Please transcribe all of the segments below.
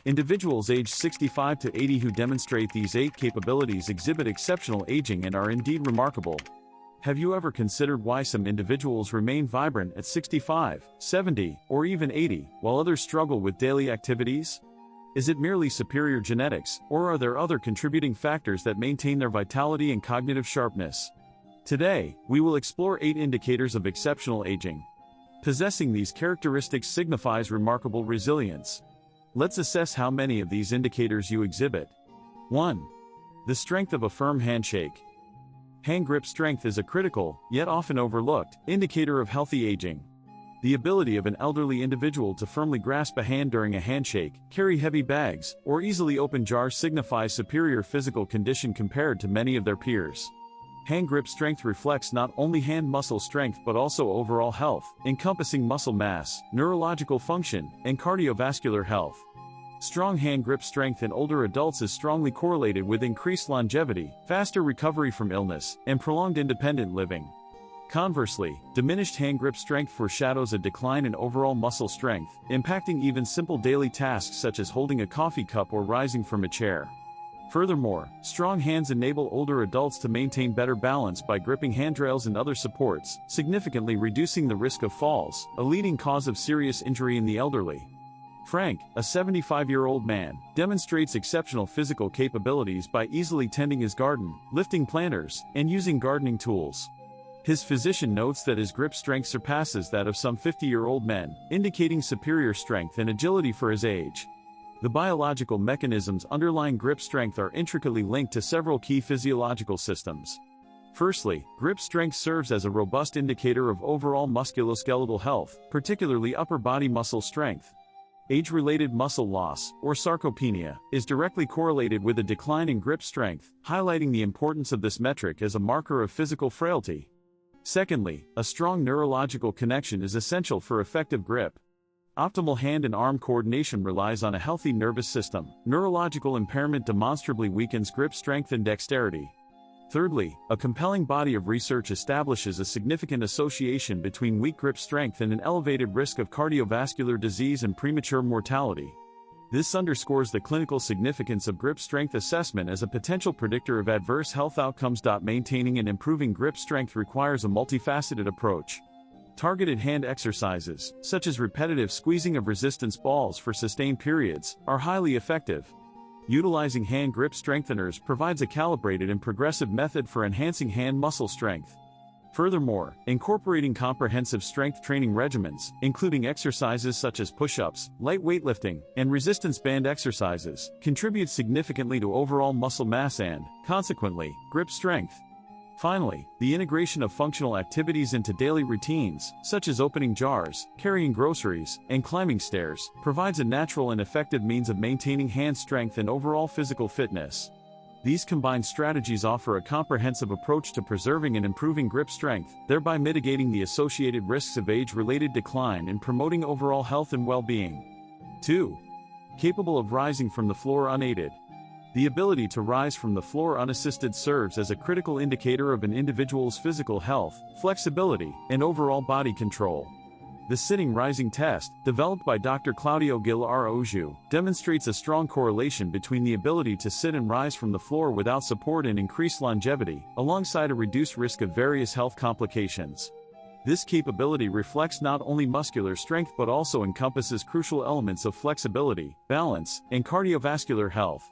Individuals aged 65 to 80 who demonstrate these 8 capabilities exhibit exceptional aging and are indeed remarkable. Have you ever considered why some individuals remain vibrant at 65, 70, or even 80, while others struggle with daily activities? Is it merely superior genetics, or are there other contributing factors that maintain their vitality and cognitive sharpness? Today, we will explore 8 indicators of exceptional aging. Possessing these characteristics signifies remarkable resilience. Let's assess how many of these indicators you exhibit. 1. The strength of a firm handshake. Hand grip strength is a critical, yet often overlooked, indicator of healthy aging. The ability of an elderly individual to firmly grasp a hand during a handshake, carry heavy bags, or easily open jars signifies superior physical condition compared to many of their peers. Hand grip strength reflects not only hand muscle strength but also overall health, encompassing muscle mass, neurological function, and cardiovascular health. Strong hand grip strength in older adults is strongly correlated with increased longevity, faster recovery from illness, and prolonged independent living. Conversely, diminished hand grip strength foreshadows a decline in overall muscle strength, impacting even simple daily tasks such as holding a coffee cup or rising from a chair. Furthermore, strong hands enable older adults to maintain better balance by gripping handrails and other supports, significantly reducing the risk of falls, a leading cause of serious injury in the elderly. Frank, a 75-year-old man, demonstrates exceptional physical capabilities by easily tending his garden, lifting planters, and using gardening tools. His physician notes that his grip strength surpasses that of some 50-year-old men, indicating superior strength and agility for his age. The biological mechanisms underlying grip strength are intricately linked to several key physiological systems. Firstly, grip strength serves as a robust indicator of overall musculoskeletal health, particularly upper body muscle strength. Age-related muscle loss, or sarcopenia, is directly correlated with a decline in grip strength, highlighting the importance of this metric as a marker of physical frailty. Secondly, a strong neurological connection is essential for effective grip. Optimal hand and arm coordination relies on a healthy nervous system. Neurological impairment demonstrably weakens grip strength and dexterity. Thirdly, a compelling body of research establishes a significant association between weak grip strength and an elevated risk of cardiovascular disease and premature mortality. This underscores the clinical significance of grip strength assessment as a potential predictor of adverse health outcomes. Maintaining and improving grip strength requires a multifaceted approach. Targeted hand exercises, such as repetitive squeezing of resistance balls for sustained periods, are highly effective. Utilizing hand grip strengtheners provides a calibrated and progressive method for enhancing hand muscle strength. Furthermore, incorporating comprehensive strength training regimens, including exercises such as push-ups, light weightlifting, and resistance band exercises, contributes significantly to overall muscle mass and, consequently, grip strength. Finally, the integration of functional activities into daily routines, such as opening jars, carrying groceries, and climbing stairs, provides a natural and effective means of maintaining hand strength and overall physical fitness. These combined strategies offer a comprehensive approach to preserving and improving grip strength, thereby mitigating the associated risks of age-related decline and promoting overall health and well-being. 2. Capable of rising from the floor unaided. The ability to rise from the floor unassisted serves as a critical indicator of an individual's physical health, flexibility, and overall body control. The sitting-rising test, developed by Dr. Claudio Gil Araújo, demonstrates a strong correlation between the ability to sit and rise from the floor without support and increased longevity, alongside a reduced risk of various health complications. This capability reflects not only muscular strength but also encompasses crucial elements of flexibility, balance, and cardiovascular health.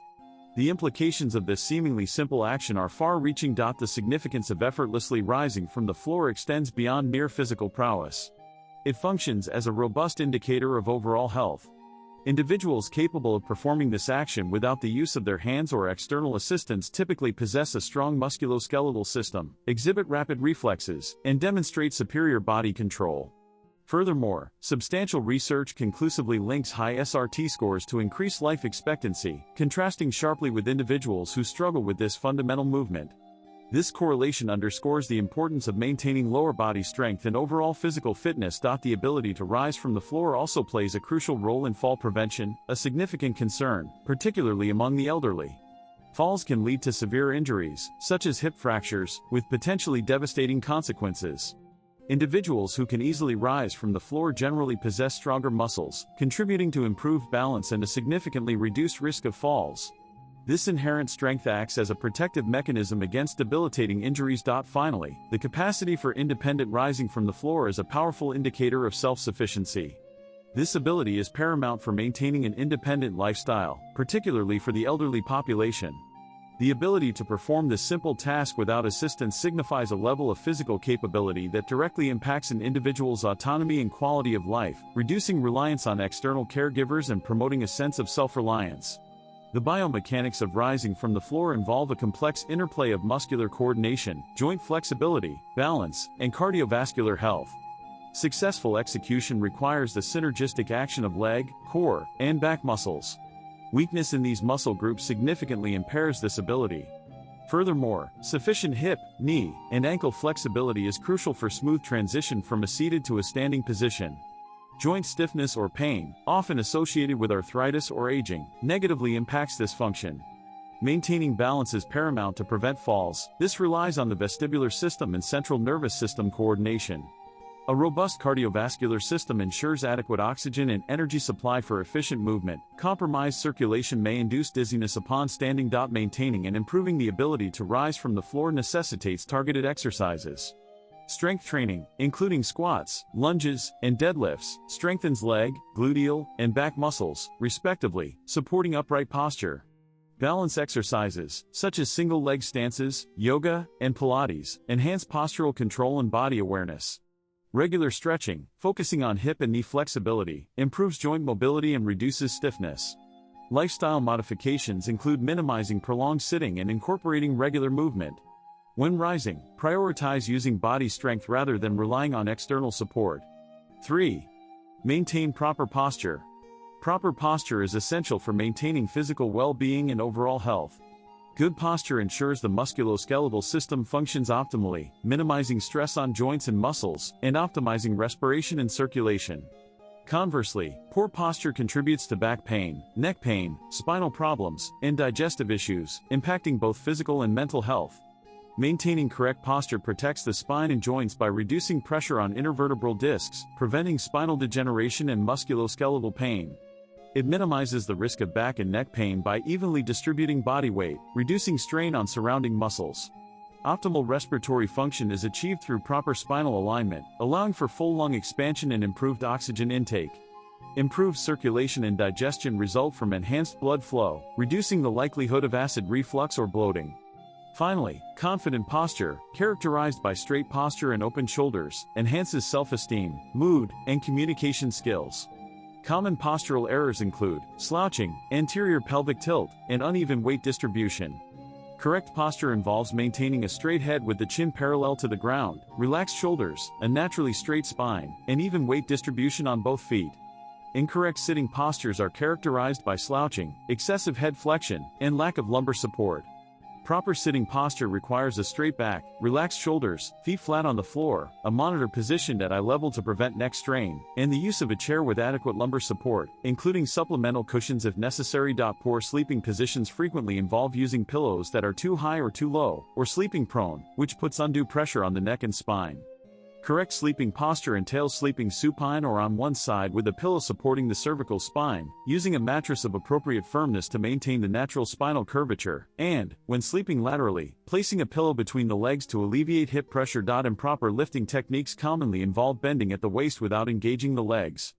The implications of this seemingly simple action are far-reaching. The significance of effortlessly rising from the floor extends beyond mere physical prowess. It functions as a robust indicator of overall health. Individuals capable of performing this action without the use of their hands or external assistance typically possess a strong musculoskeletal system, exhibit rapid reflexes, and demonstrate superior body control. Furthermore, substantial research conclusively links high SRT scores to increased life expectancy, contrasting sharply with individuals who struggle with this fundamental movement. This correlation underscores the importance of maintaining lower body strength and overall physical fitness. The ability to rise from the floor also plays a crucial role in fall prevention, a significant concern, particularly among the elderly. Falls can lead to severe injuries, such as hip fractures, with potentially devastating consequences. Individuals who can easily rise from the floor generally possess stronger muscles, contributing to improved balance and a significantly reduced risk of falls. This inherent strength acts as a protective mechanism against debilitating injuries. Finally, the capacity for independent rising from the floor is a powerful indicator of self-sufficiency. This ability is paramount for maintaining an independent lifestyle, particularly for the elderly population. The ability to perform this simple task without assistance signifies a level of physical capability that directly impacts an individual's autonomy and quality of life, reducing reliance on external caregivers and promoting a sense of self-reliance. The biomechanics of rising from the floor involve a complex interplay of muscular coordination, joint flexibility, balance, and cardiovascular health. Successful execution requires the synergistic action of leg, core, and back muscles. Weakness in these muscle groups significantly impairs this ability. Furthermore, sufficient hip, knee, and ankle flexibility is crucial for smooth transition from a seated to a standing position. Joint stiffness or pain, often associated with arthritis or aging, negatively impacts this function. Maintaining balance is paramount to prevent falls. This relies on the vestibular system and central nervous system coordination. A robust cardiovascular system ensures adequate oxygen and energy supply for efficient movement. Compromised circulation may induce dizziness upon standing. Maintaining and improving the ability to rise from the floor necessitates targeted exercises. Strength training, including squats, lunges, and deadlifts, strengthens leg, gluteal, and back muscles, respectively, supporting upright posture. Balance exercises, such as single-leg stances, yoga, and Pilates, enhance postural control and body awareness. Regular stretching, focusing on hip and knee flexibility, improves joint mobility and reduces stiffness. Lifestyle modifications include minimizing prolonged sitting and incorporating regular movement. When rising, prioritize using body strength rather than relying on external support. 3. Maintain proper posture. Proper posture is essential for maintaining physical well-being and overall health. Good posture ensures the musculoskeletal system functions optimally, minimizing stress on joints and muscles, and optimizing respiration and circulation. Conversely, poor posture contributes to back pain, neck pain, spinal problems, and digestive issues, impacting both physical and mental health. Maintaining correct posture protects the spine and joints by reducing pressure on intervertebral discs, preventing spinal degeneration and musculoskeletal pain. It minimizes the risk of back and neck pain by evenly distributing body weight, reducing strain on surrounding muscles. Optimal respiratory function is achieved through proper spinal alignment, allowing for full lung expansion and improved oxygen intake. Improved circulation and digestion result from enhanced blood flow, reducing the likelihood of acid reflux or bloating. Finally, confident posture, characterized by straight posture and open shoulders, enhances self-esteem, mood, and communication skills. Common postural errors include slouching, anterior pelvic tilt, and uneven weight distribution. Correct posture involves maintaining a straight head with the chin parallel to the ground, relaxed shoulders, a naturally straight spine, and even weight distribution on both feet. Incorrect sitting postures are characterized by slouching, excessive head flexion, and lack of lumbar support. Proper sitting posture requires a straight back, relaxed shoulders, feet flat on the floor, a monitor positioned at eye level to prevent neck strain, and the use of a chair with adequate lumbar support, including supplemental cushions if necessary. Poor sleeping positions frequently involve using pillows that are too high or too low, or sleeping prone, which puts undue pressure on the neck and spine. Correct sleeping posture entails sleeping supine or on one side with a pillow supporting the cervical spine, using a mattress of appropriate firmness to maintain the natural spinal curvature, and, when sleeping laterally, placing a pillow between the legs to alleviate hip pressure. Improper lifting techniques commonly involve bending at the waist without engaging the legs.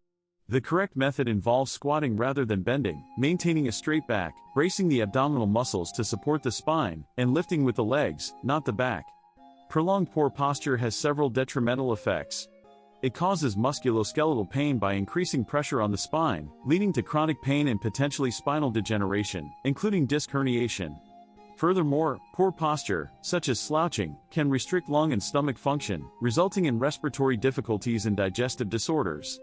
The correct method involves squatting rather than bending, maintaining a straight back, bracing the abdominal muscles to support the spine, and lifting with the legs, not the back. Prolonged poor posture has several detrimental effects. It causes musculoskeletal pain by increasing pressure on the spine, leading to chronic pain and potentially spinal degeneration, including disc herniation. Furthermore, poor posture, such as slouching, can restrict lung and stomach function, resulting in respiratory difficulties and digestive disorders.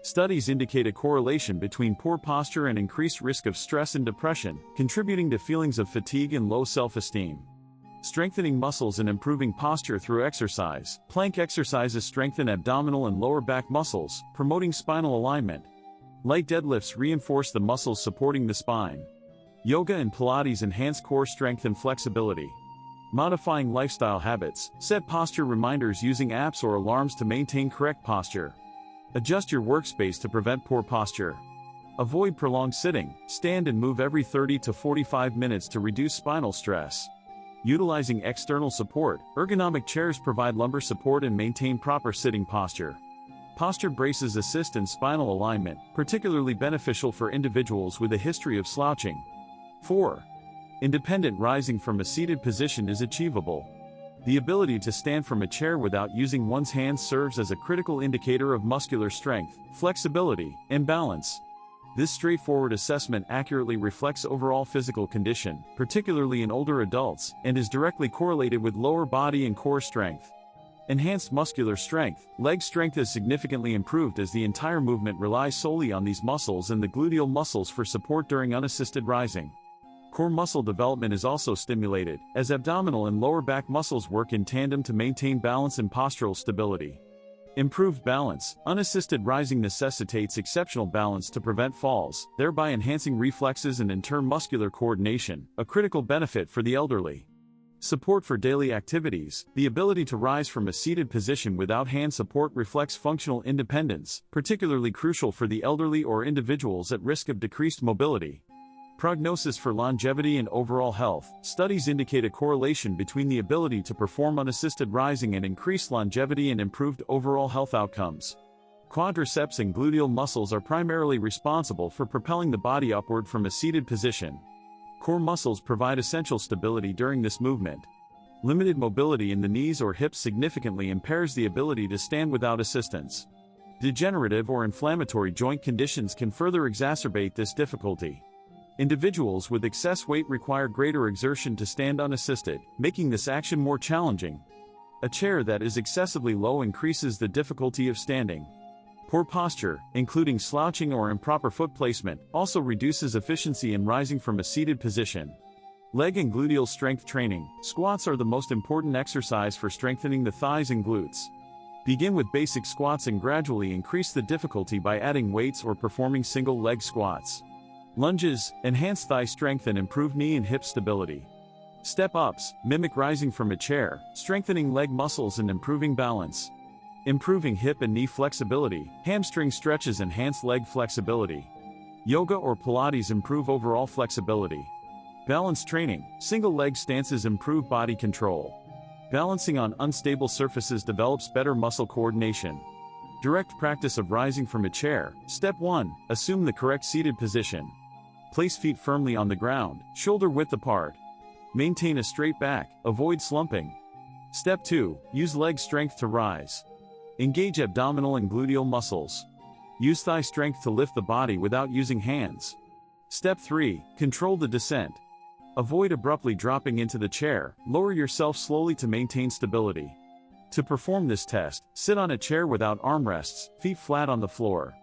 Studies indicate a correlation between poor posture and increased risk of stress and depression, contributing to feelings of fatigue and low self-esteem. Strengthening muscles and improving posture through exercise. Plank exercises strengthen abdominal and lower back muscles, promoting spinal alignment. Light deadlifts reinforce the muscles supporting the spine. Yoga and Pilates enhance core strength and flexibility. Modifying lifestyle habits. Set posture reminders using apps or alarms to maintain correct posture. Adjust your workspace to prevent poor posture. Avoid prolonged sitting. Stand and move every 30 to 45 minutes to reduce spinal stress. Utilizing external support. Ergonomic chairs provide lumbar support and maintain proper sitting posture. Posture braces assist in spinal alignment, particularly beneficial for individuals with a history of slouching. 4. Independent rising from a seated position is achievable. The ability to stand from a chair without using one's hands serves as a critical indicator of muscular strength, flexibility, and balance. This straightforward assessment accurately reflects overall physical condition, particularly in older adults, and is directly correlated with lower body and core strength. Enhanced muscular strength. Leg strength is significantly improved as the entire movement relies solely on these muscles and the gluteal muscles for support during unassisted rising. Core muscle development is also stimulated, as abdominal and lower back muscles work in tandem to maintain balance and postural stability. Improved balance. Unassisted rising necessitates exceptional balance to prevent falls, thereby enhancing reflexes and in turn muscular coordination, a critical benefit for the elderly. Support for daily activities. The ability to rise from a seated position without hand support reflects functional independence, particularly crucial for the elderly or individuals at risk of decreased mobility. Prognosis for longevity and overall health. Studies indicate a correlation between the ability to perform unassisted rising and increased longevity and improved overall health outcomes. Quadriceps and gluteal muscles are primarily responsible for propelling the body upward from a seated position. Core muscles provide essential stability during this movement. Limited mobility in the knees or hips significantly impairs the ability to stand without assistance. Degenerative or inflammatory joint conditions can further exacerbate this difficulty. Individuals with excess weight require greater exertion to stand unassisted, making this action more challenging. A chair that is excessively low increases the difficulty of standing. Poor posture, including slouching or improper foot placement, also reduces efficiency in rising from a seated position. Leg and gluteal strength training. Squats are the most important exercise for strengthening the thighs and glutes. Begin with basic squats and gradually increase the difficulty by adding weights or performing single leg squats. Lunges enhance thigh strength and improve knee and hip stability. Step-ups mimic rising from a chair, strengthening leg muscles and improving balance. Improving hip and knee flexibility. Hamstring stretches enhance leg flexibility. Yoga or Pilates improve overall flexibility. Balance training. Single leg stances improve body control. Balancing on unstable surfaces develops better muscle coordination. Direct practice of rising from a chair. Step 1. Assume the correct seated position. Place feet firmly on the ground, shoulder width apart. Maintain a straight back, avoid slumping. Step 2. Use leg strength to rise. Engage abdominal and gluteal muscles. Use thigh strength to lift the body without using hands. Step 3. Control the descent. Avoid abruptly dropping into the chair, lower yourself slowly to maintain stability. To perform this test, sit on a chair without armrests, feet flat on the floor.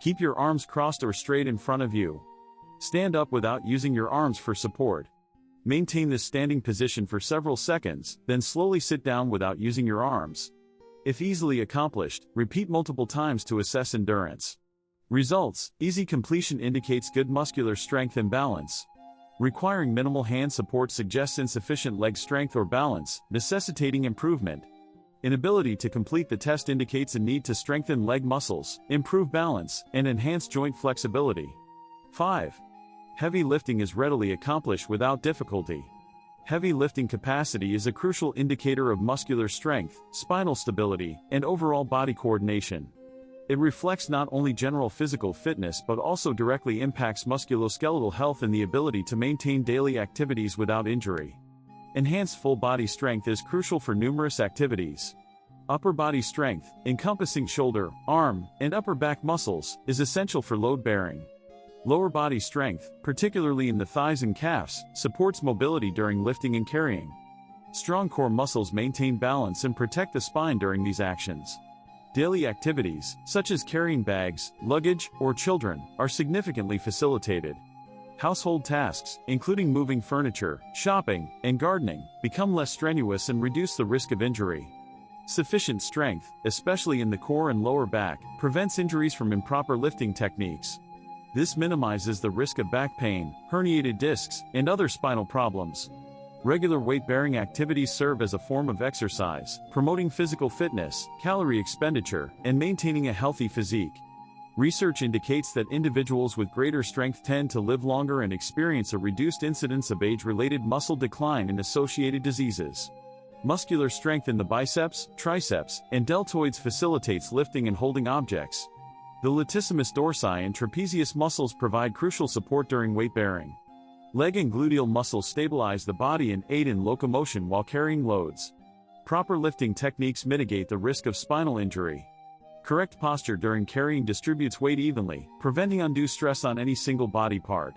Keep your arms crossed or straight in front of you. Stand up without using your arms for support. Maintain this standing position for several seconds, then slowly sit down without using your arms. If easily accomplished, repeat multiple times to assess endurance. Results: easy completion indicates good muscular strength and balance. Requiring minimal hand support suggests insufficient leg strength or balance, necessitating improvement. Inability to complete the test indicates a need to strengthen leg muscles, improve balance, and enhance joint flexibility. 5. Heavy lifting is readily accomplished without difficulty. Heavy lifting capacity is a crucial indicator of muscular strength, spinal stability, and overall body coordination. It reflects not only general physical fitness but also directly impacts musculoskeletal health and the ability to maintain daily activities without injury. Enhanced full body strength is crucial for numerous activities. Upper body strength, encompassing shoulder, arm, and upper back muscles, is essential for load bearing. Lower body strength, particularly in the thighs and calves, supports mobility during lifting and carrying. Strong core muscles maintain balance and protect the spine during these actions. Daily activities, such as carrying bags, luggage, or children, are significantly facilitated. Household tasks, including moving furniture, shopping, and gardening, become less strenuous and reduce the risk of injury. Sufficient strength, especially in the core and lower back, prevents injuries from improper lifting techniques. This minimizes the risk of back pain, herniated discs, and other spinal problems. Regular weight-bearing activities serve as a form of exercise, promoting physical fitness, calorie expenditure, and maintaining a healthy physique. Research indicates that individuals with greater strength tend to live longer and experience a reduced incidence of age-related muscle decline and associated diseases. Muscular strength in the biceps, triceps, and deltoids facilitates lifting and holding objects. The latissimus dorsi and trapezius muscles provide crucial support during weight-bearing. Leg and gluteal muscles stabilize the body and aid in locomotion while carrying loads. Proper lifting techniques mitigate the risk of spinal injury. Correct posture during carrying distributes weight evenly, preventing undue stress on any single body part.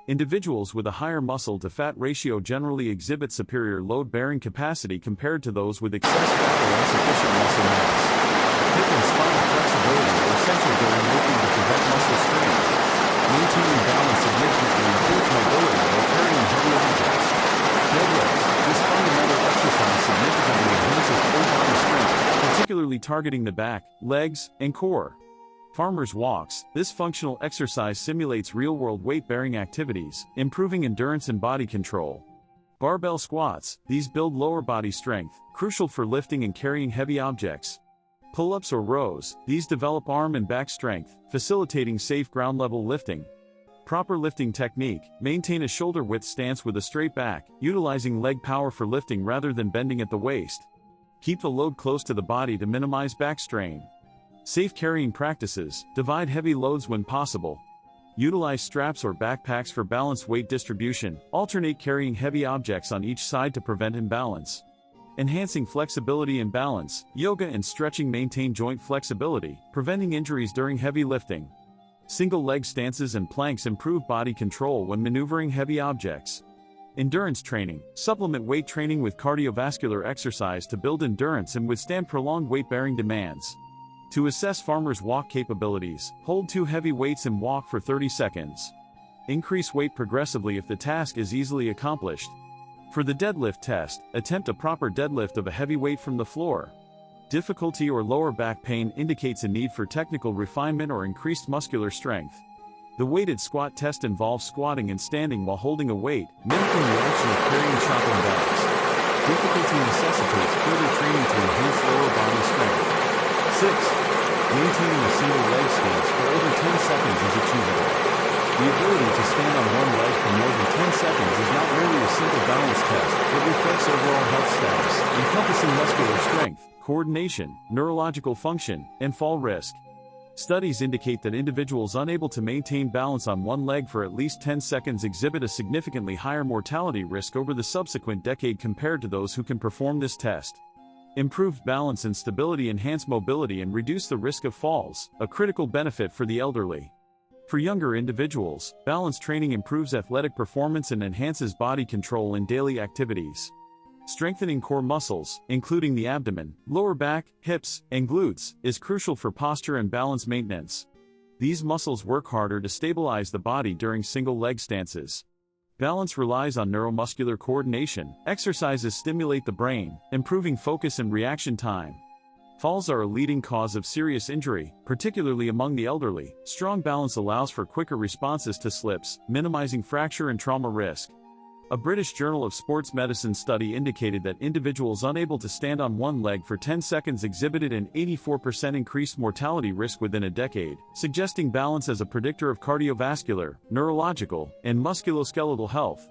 Individuals with a higher muscle-to-fat ratio generally exhibit superior load-bearing capacity compared to those with excess fat or insufficient muscle mass. Hip and spinal flexibility are essential during lifting to prevent muscle strain. Maintaining balance significantly improves mobility while carrying heavy objects. Deadlifts. This fundamental exercise significantly enhances full body strength, particularly targeting the back, legs, and core. Farmers' walks. This functional exercise simulates real-world weight-bearing activities, improving endurance and body control. Barbell squats. These build lower body strength, crucial for lifting and carrying heavy objects. Pull-ups or rows. These develop arm and back strength, facilitating safe ground-level lifting. Proper lifting technique. Maintain a shoulder-width stance with a straight back, utilizing leg power for lifting rather than bending at the waist. Keep the load close to the body to minimize back strain. Safe carrying practices. Divide heavy loads when possible. Utilize straps or backpacks for balanced weight distribution. Alternate carrying heavy objects on each side to prevent imbalance. Enhancing flexibility and balance. Yoga and stretching maintain joint flexibility, preventing injuries during heavy lifting. Single leg stances and planks improve body control when maneuvering heavy objects. Endurance training. Supplement weight training with cardiovascular exercise to build endurance and withstand prolonged weight-bearing demands. To assess farmers' walk capabilities, hold 2 heavy weights and walk for 30 seconds. Increase weight progressively if the task is easily accomplished. For the deadlift test, attempt a proper deadlift of a heavy weight from the floor. Difficulty or lower back pain indicates a need for technical refinement or increased muscular strength. The weighted squat test involves squatting and standing while holding a weight, mimicking the action of carrying shopping bags. Difficulty necessitates further training to enhance lower body strength. 6. Maintaining a single leg stance for over 10 seconds is achievable. The ability to stand on one leg for more than 10 seconds is not merely a simple balance test, but reflects overall health status, encompassing muscular strength, coordination, neurological function, and fall risk. Studies indicate that individuals unable to maintain balance on one leg for at least 10 seconds exhibit a significantly higher mortality risk over the subsequent decade compared to those who can perform this test. Improved balance and stability enhance mobility and reduce the risk of falls, a critical benefit for the elderly. For younger individuals, balance training improves athletic performance and enhances body control in daily activities. Strengthening core muscles, including the abdomen, lower back, hips, and glutes, is crucial for posture and balance maintenance. These muscles work harder to stabilize the body during single leg stances. Balance relies on neuromuscular coordination. Exercises stimulate the brain, improving focus and reaction time. Falls are a leading cause of serious injury, particularly among the elderly. Strong balance allows for quicker responses to slips, minimizing fracture and trauma risk. A British Journal of Sports Medicine study indicated that individuals unable to stand on one leg for 10 seconds exhibited an 84% increased mortality risk within a decade, suggesting balance as a predictor of cardiovascular, neurological, and musculoskeletal health.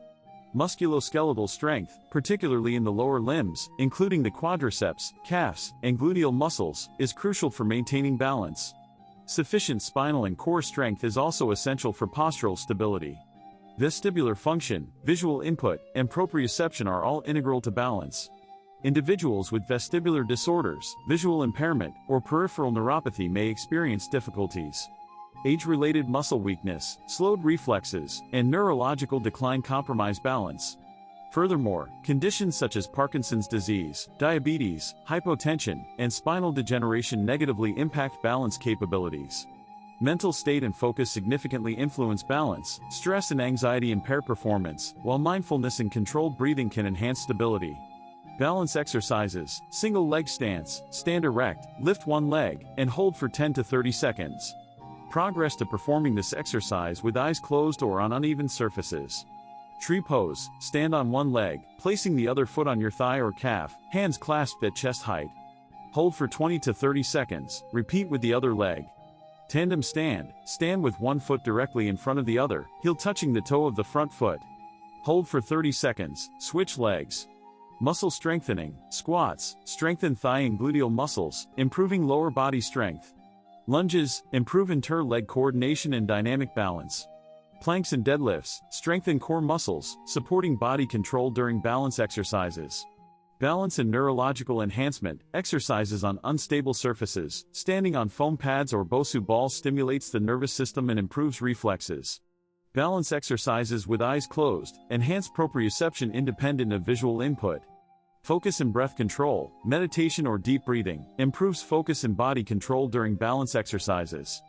Musculoskeletal strength, particularly in the lower limbs, including the quadriceps, calves, and gluteal muscles, is crucial for maintaining balance. Sufficient spinal and core strength is also essential for postural stability. Vestibular function, visual input, and proprioception are all integral to balance. Individuals with vestibular disorders, visual impairment, or peripheral neuropathy may experience difficulties. Age-related muscle weakness, slowed reflexes, and neurological decline compromise balance. Furthermore, conditions such as Parkinson's disease, diabetes, hypotension, and spinal degeneration negatively impact balance capabilities. Mental state and focus significantly influence balance. Stress and anxiety impair performance, while mindfulness and controlled breathing can enhance stability. Balance exercises: single leg stance, stand erect, lift one leg, and hold for 10 to 30 seconds. Progress to performing this exercise with eyes closed or on uneven surfaces. Tree pose, stand on one leg, placing the other foot on your thigh or calf, hands clasped at chest height. Hold for 20 to 30 seconds, repeat with the other leg. Tandem stand, stand with one foot directly in front of the other, heel touching the toe of the front foot. Hold for 30 seconds, switch legs. Muscle strengthening, squats, strengthen thigh and gluteal muscles, improving lower body strength. Lunges, improve inter-leg coordination and dynamic balance. Planks and deadlifts, strengthen core muscles, supporting body control during balance exercises. Balance and neurological enhancement, exercises on unstable surfaces, standing on foam pads or Bosu balls stimulates the nervous system and improves reflexes. Balance exercises with eyes closed, enhance proprioception independent of visual input. Focus and breath control, meditation or deep breathing, improves focus and body control during balance exercises.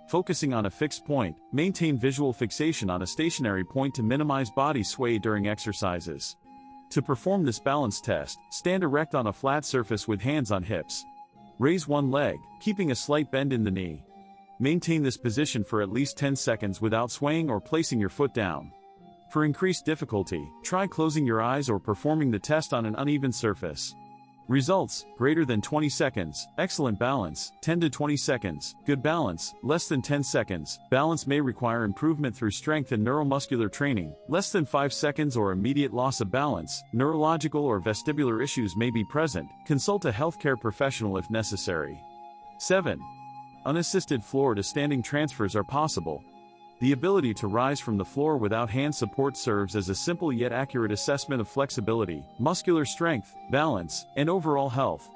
Focusing on a fixed point, maintain visual fixation on a stationary point to minimize body sway during exercises. To perform this balance test, stand erect on a flat surface with hands on hips. Raise one leg, keeping a slight bend in the knee. Maintain this position for at least 10 seconds without swaying or placing your foot down. For increased difficulty, try closing your eyes or performing the test on an uneven surface. Results: greater than 20 seconds, excellent balance, 10 to 20 seconds, good balance, less than 10 seconds, balance may require improvement through strength and neuromuscular training, less than 5 seconds or immediate loss of balance, neurological or vestibular issues may be present, consult a healthcare professional if necessary. 7. Unassisted floor to standing transfers are possible. The ability to rise from the floor without hand support serves as a simple yet accurate assessment of flexibility, muscular strength, balance, and overall health.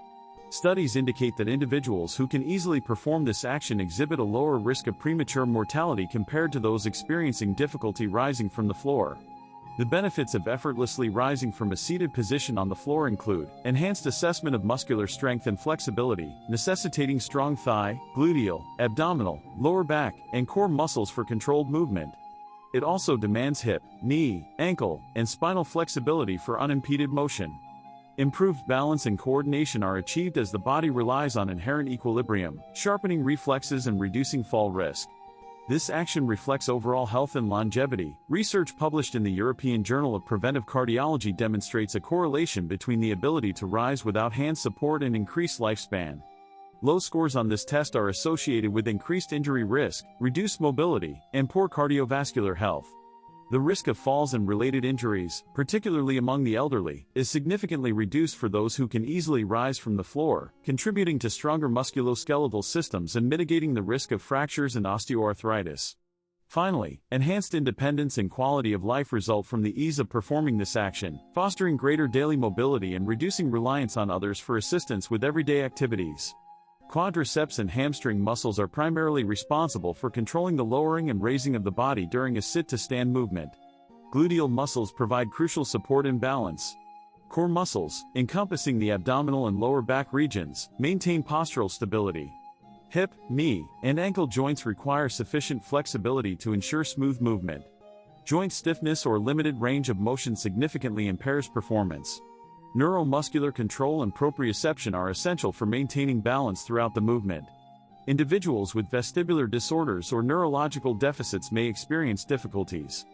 Studies indicate that individuals who can easily perform this action exhibit a lower risk of premature mortality compared to those experiencing difficulty rising from the floor. The benefits of effortlessly rising from a seated position on the floor include enhanced assessment of muscular strength and flexibility, necessitating strong thigh, gluteal, abdominal, lower back, and core muscles for controlled movement. It also demands hip, knee, ankle, and spinal flexibility for unimpeded motion. Improved balance and coordination are achieved as the body relies on inherent equilibrium, sharpening reflexes and reducing fall risk. This action reflects overall health and longevity. Research published in the European Journal of Preventive Cardiology demonstrates a correlation between the ability to rise without hand support and increased lifespan. Low scores on this test are associated with increased injury risk, reduced mobility, and poor cardiovascular health. The risk of falls and related injuries, particularly among the elderly, is significantly reduced for those who can easily rise from the floor, contributing to stronger musculoskeletal systems and mitigating the risk of fractures and osteoarthritis. Finally, enhanced independence and quality of life result from the ease of performing this action, fostering greater daily mobility and reducing reliance on others for assistance with everyday activities. Quadriceps and hamstring muscles are primarily responsible for controlling the lowering and raising of the body during a sit-to-stand movement. Gluteal muscles provide crucial support and balance. Core muscles, encompassing the abdominal and lower back regions, maintain postural stability. Hip, knee, and ankle joints require sufficient flexibility to ensure smooth movement. Joint stiffness or limited range of motion significantly impairs performance. Neuromuscular control and proprioception are essential for maintaining balance throughout the movement. Individuals with vestibular disorders or neurological deficits may experience difficulties.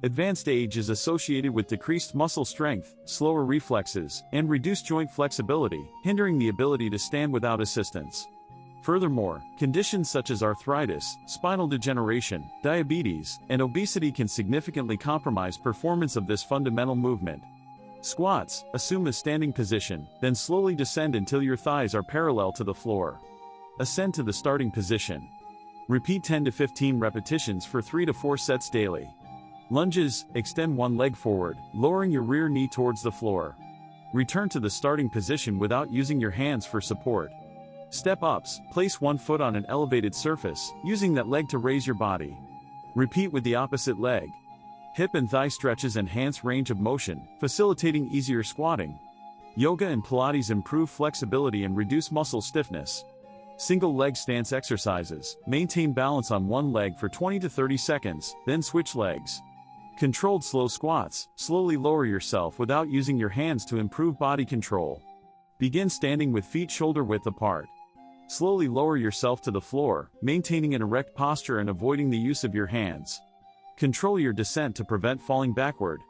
Advanced age is associated with decreased muscle strength, slower reflexes, and reduced joint flexibility, hindering the ability to stand without assistance. Furthermore, conditions such as arthritis, spinal degeneration, diabetes, and obesity can significantly compromise performance of this fundamental movement. Squats, assume a standing position, then slowly descend until your thighs are parallel to the floor. Ascend to the starting position. Repeat 10 to 15 repetitions for 3 to 4 sets daily. Lunges, extend one leg forward, lowering your rear knee towards the floor. Return to the starting position without using your hands for support. Step-ups, place one foot on an elevated surface, using that leg to raise your body. Repeat with the opposite leg. Hip and thigh stretches enhance range of motion, facilitating easier squatting. Yoga and Pilates improve flexibility and reduce muscle stiffness. Single leg stance exercises, maintain balance on one leg for 20 to 30 seconds, then switch legs. Controlled slow squats, slowly lower yourself without using your hands to improve body control. Begin standing with feet shoulder width apart. Slowly lower yourself to the floor, maintaining an erect posture and avoiding the use of your hands. Control your descent to prevent falling backward.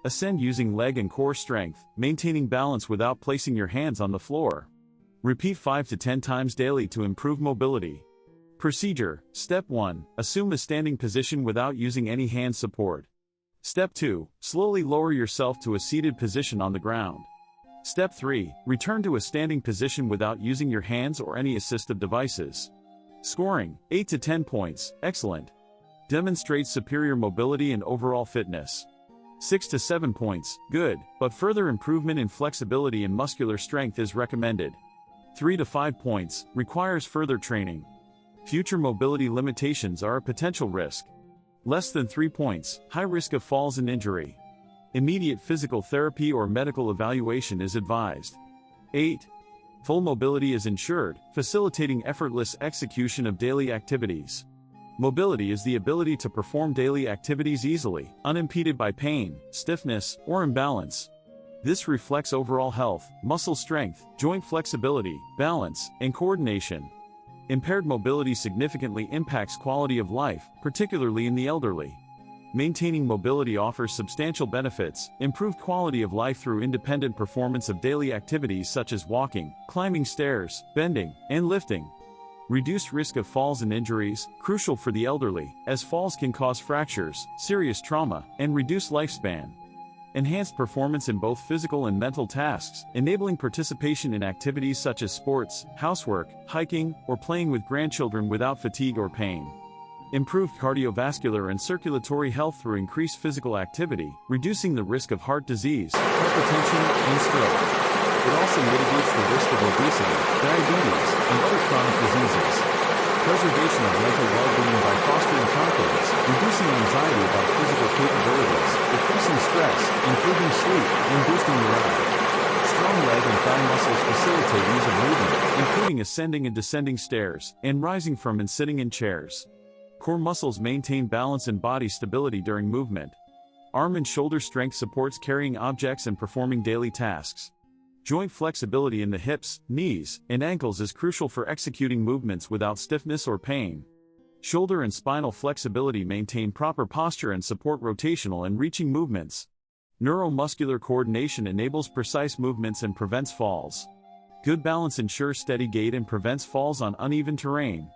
Ascend using leg and core strength, maintaining balance without placing your hands on the floor. Repeat 5 to 10 times daily to improve mobility. Procedure. Step 1. Assume a standing position without using any hand support. Step 2. Slowly lower yourself to a seated position on the ground. Step 3. Return to a standing position without using your hands or any assistive devices. Scoring. 8 to 10 points. Excellent. Demonstrates superior mobility and overall fitness. 6 to 7 points. Good, but further improvement in flexibility and muscular strength is recommended. 3 to 5 points. Requires further training. Future mobility limitations are a potential risk. Less than 3 points. High risk of falls and injury. Immediate physical therapy or medical evaluation is advised. 8. Full mobility is ensured, facilitating effortless execution of daily activities. Mobility is the ability to perform daily activities easily, unimpeded by pain, stiffness, or imbalance. This reflects overall health, muscle strength, joint flexibility, balance, and coordination. Impaired mobility significantly impacts quality of life, particularly in the elderly. Maintaining mobility offers substantial benefits: improved quality of life through independent performance of daily activities such as walking, climbing stairs, bending, and lifting. Reduced risk of falls and injuries, crucial for the elderly, as falls can cause fractures, serious trauma, and reduce lifespan. Enhanced performance in both physical and mental tasks, enabling participation in activities such as sports, housework, hiking, or playing with grandchildren without fatigue or pain. Improved cardiovascular and circulatory health through increased physical activity, reducing the risk of heart disease, hypertension, and stroke. It also mitigates the risk of obesity, diabetes, and other chronic diseases. Preservation of mental well-being by fostering confidence, reducing anxiety about physical capabilities, decreasing stress, improving sleep, and boosting morale. Strong leg and thigh muscles facilitate ease of movement, including ascending and descending stairs, and rising from and sitting in chairs. Core muscles maintain balance and body stability during movement. Arm and shoulder strength supports carrying objects and performing daily tasks. Joint flexibility in the hips, knees, and ankles is crucial for executing movements without stiffness or pain. Shoulder and spinal flexibility maintain proper posture and support rotational and reaching movements. Neuromuscular coordination enables precise movements and prevents falls. Good balance ensures steady gait and prevents falls on uneven terrain.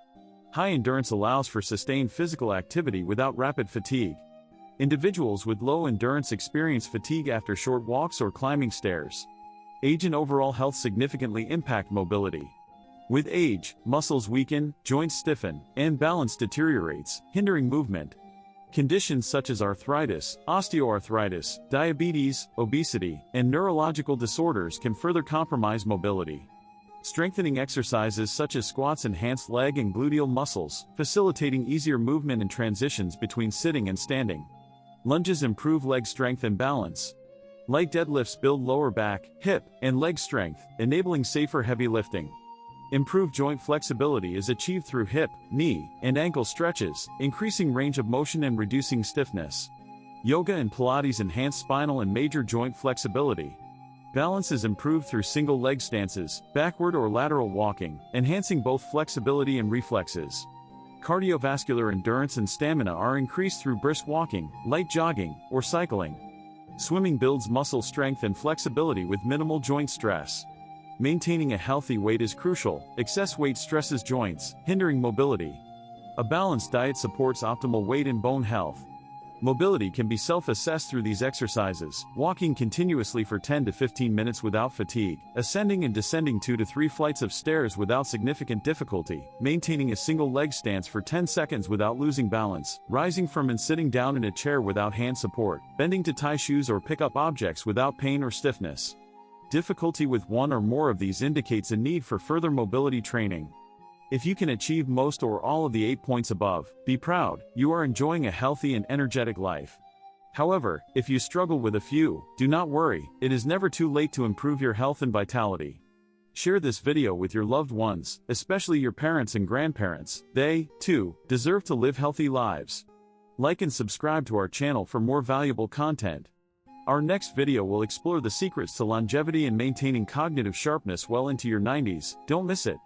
High endurance allows for sustained physical activity without rapid fatigue. Individuals with low endurance experience fatigue after short walks or climbing stairs. Age and overall health significantly impact mobility. With age, muscles weaken, joints stiffen, and balance deteriorates, hindering movement. Conditions such as arthritis, osteoarthritis, diabetes, obesity, and neurological disorders can further compromise mobility. Strengthening exercises such as squats enhance leg and gluteal muscles, facilitating easier movement and transitions between sitting and standing. Lunges improve leg strength and balance. Light deadlifts build lower back, hip, and leg strength, enabling safer heavy lifting. Improved joint flexibility is achieved through hip, knee, and ankle stretches, increasing range of motion and reducing stiffness. Yoga and Pilates enhance spinal and major joint flexibility. Balance is improved through single leg stances, backward or lateral walking, enhancing both flexibility and reflexes. Cardiovascular endurance and stamina are increased through brisk walking, light jogging, or cycling. Swimming builds muscle strength and flexibility with minimal joint stress. Maintaining a healthy weight is crucial. Excess weight stresses joints, hindering mobility. A balanced diet supports optimal weight and bone health. Mobility can be self-assessed through these exercises: walking continuously for 10 to 15 minutes without fatigue, ascending and descending 2 to 3 flights of stairs without significant difficulty, maintaining a single leg stance for 10 seconds without losing balance, rising from and sitting down in a chair without hand support, bending to tie shoes or pick up objects without pain or stiffness. Difficulty with one or more of these indicates a need for further mobility training. If you can achieve most or all of the 8 points above, be proud, you are enjoying a healthy and energetic life. However, if you struggle with a few, do not worry, it is never too late to improve your health and vitality. Share this video with your loved ones, especially your parents and grandparents. They, too, deserve to live healthy lives. Like and subscribe to our channel for more valuable content. Our next video will explore the secrets to longevity and maintaining cognitive sharpness well into your 90s. Don't miss it.